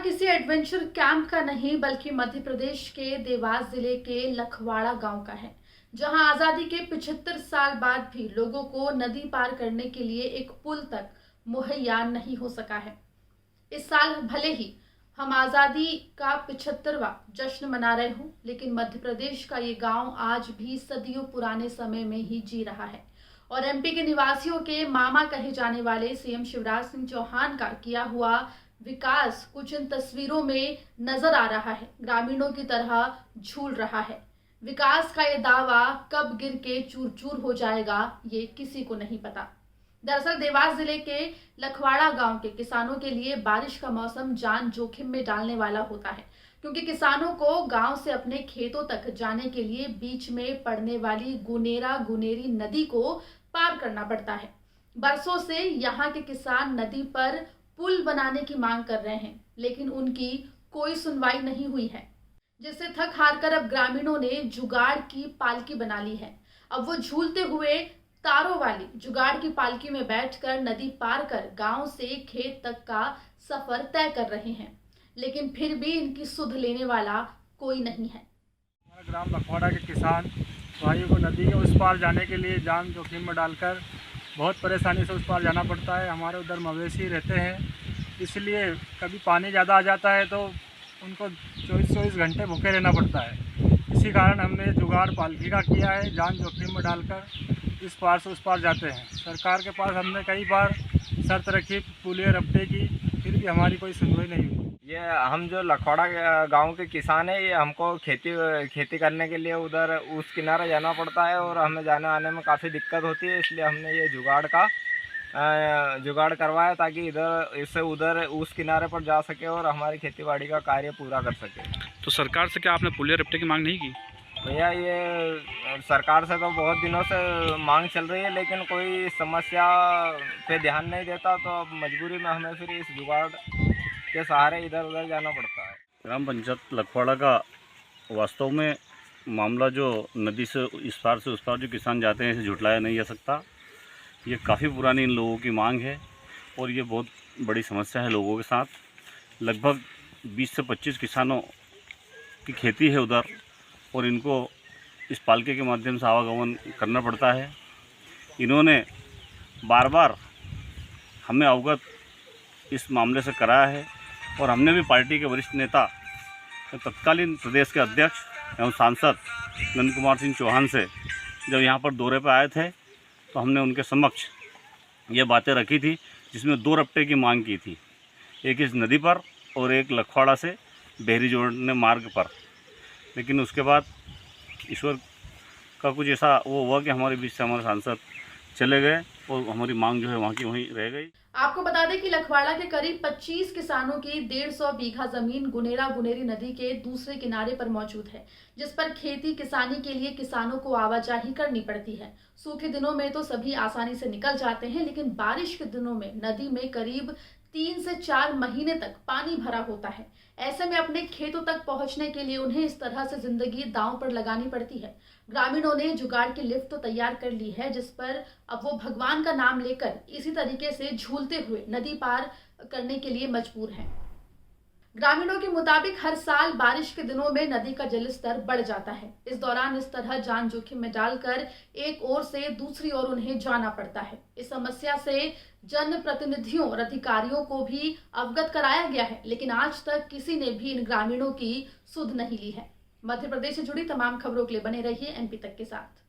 किसी adventure camp का नहीं बल्कि मध्य प्रदेश के देवास जिले के लखवाड़ा गांव का है, जहां आजादी के 75 साल बाद भी लोगों को नदी पार करने के लिए एक पुल तक मुहैया नहीं हो सका है। इस साल भले ही हम आजादी का 75वां जश्न मना रहे हों, लेकिन मध्य प्रदेश का ये गांव आज भी सदियों पुराने समय में ही जी रहा है और एमपी के निवासियों के मामा कहे जाने वाले सीएम शिवराज सिंह चौहान का किया हुआ विकास कुछ इन तस्वीरों में नजर आ रहा है। ग्रामीणों की तरह झूल रहा है। विकास का ये दावा कब गिर के चूर चूर हो जाएगा, ये किसी को नहीं पता। दरअसल देवास जिले के लखवाड़ा गांव के किसानों के लिए बारिश का मौसम जान जोखिम में डालने वाला होता है, क्योंकि किसानों को गांव से अपने खेतों तक जाने के लिए बीच में पड़ने वाली गुनेरा गुनेरी नदी को पार करना पड़ता है। बरसों से यहाँ के किसान नदी पर पुल बनाने की मांग कर रहे हैं, लेकिन उनकी कोई सुनवाई नहीं हुई है, जिससे थक हार कर अब ग्रामीणों ने जुगाड़ की पालकी बना ली है। अब वो झूलते हुए तारों वाली जुगाड़ की पालकी में बैठकर नदी पार कर गांव से खेत तक का सफर तय कर रहे हैं, लेकिन फिर भी इनकी सुध लेने वाला कोई नहीं है। हमारा ग्राम लखवाड़ा के किसान भाइयों को नदी के उस पार जाने के लिए जान जोखिम में डालकर बहुत परेशानी से उस पार जाना पड़ता है। हमारे उधर मवेशी रहते हैं, इसलिए कभी पानी ज़्यादा आ जाता है तो उनको 24-24 घंटे भूखे रहना पड़ता है। इसी कारण हमने जुगाड़ पालकी का किया है, जान जोखिम में डालकर इस पार से उस पार जाते हैं। सरकार के पास हमने कई बार शर्त रखी पुलिया रफ्ते की, फिर भी हमारी कोई सुनवाई नहीं हुई। ये हम जो लखवाड़ा गांव के किसान हैं, ये हमको खेती करने के लिए उधर उस किनारे जाना पड़ता है और हमें जाने आने में काफ़ी दिक्कत होती है। इसलिए हमने ये जुगाड़ करवाया ताकि इधर इससे उधर उस किनारे पर जा सके और हमारी खेतीबाड़ी का कार्य पूरा कर सके। तो सरकार से क्या आपने पुलिया रफ्ते की मांग नहीं की? भैया, ये सरकार से तो बहुत दिनों से मांग चल रही है, लेकिन कोई समस्या पे ध्यान नहीं देता, तो अब मजबूरी में हमें फिर इस जुगाड़ के सहारे इधर उधर जाना पड़ता है। ग्राम पंचायत लखवाड़ा का वास्तव में मामला जो नदी से इस पार से उस पार जो किसान जाते हैं, इसे झुटलाया नहीं जा सकता। ये काफ़ी पुरानी इन लोगों की मांग है और ये बहुत बड़ी समस्या है लोगों के साथ। लगभग 20 से 25 किसानों की खेती है उधर और इनको इस पालके के माध्यम से आवागमन करना पड़ता है। इन्होंने बार बार हमें अवगत इस मामले से कराया है और हमने भी पार्टी के वरिष्ठ नेता तत्कालीन प्रदेश के अध्यक्ष एवं सांसद नंद कुमार सिंह चौहान से जब यहाँ पर दौरे पर आए थे तो हमने उनके समक्ष ये बातें रखी थी, जिसमें 2 रफ्ते की मांग की थी, एक इस नदी पर और एक लखवाड़ा से बहरी जोड़ने मार्ग पर। लेकिन उसके बाद ईश्वर का कुछ ऐसा वो हुआ कि हमारे बीच से हमारे सांसद चले गए और हमारी मांग जो है वहाँ की वहीं रह गई। आपको बता दें कि लखवाड़ा के करीब 25 किसानों की 150 बीघा जमीन गुनेरा गुनेरी नदी के दूसरे किनारे पर मौजूद है, जिस पर खेती किसानी के लिए किसानों को आवाजाही करनी पड़ती है। सूखे दिनों में तो सभी आसानी से निकल जाते हैं, लेकिन बारिश के दिनों में नदी में करीब 3 से 4 महीने तक पानी भरा होता है। ऐसे में अपने खेतों तक पहुंचने के लिए उन्हें इस तरह से जिंदगी दांव पर लगानी पड़ती है। ग्रामीणों ने जुगाड़ की लिफ्ट तो तैयार कर ली है, जिस पर अब वो भगवान का नाम लेकर इसी तरीके से झूलते हुए नदी पार करने के लिए मजबूर हैं। ग्रामीणों के मुताबिक हर साल बारिश के दिनों में नदी का जलस्तर बढ़ जाता है। इस दौरान इस तरह जान जोखिम में डालकर एक ओर से दूसरी ओर उन्हें जाना पड़ता है। इस समस्या से जनप्रतिनिधियों और अधिकारियों को भी अवगत कराया गया है, लेकिन आज तक किसी ने भी इन ग्रामीणों की सुध नहीं ली है। मध्य प्रदेश से जुड़ी तमाम खबरों के लिए बने रहिए एमपी तक के साथ।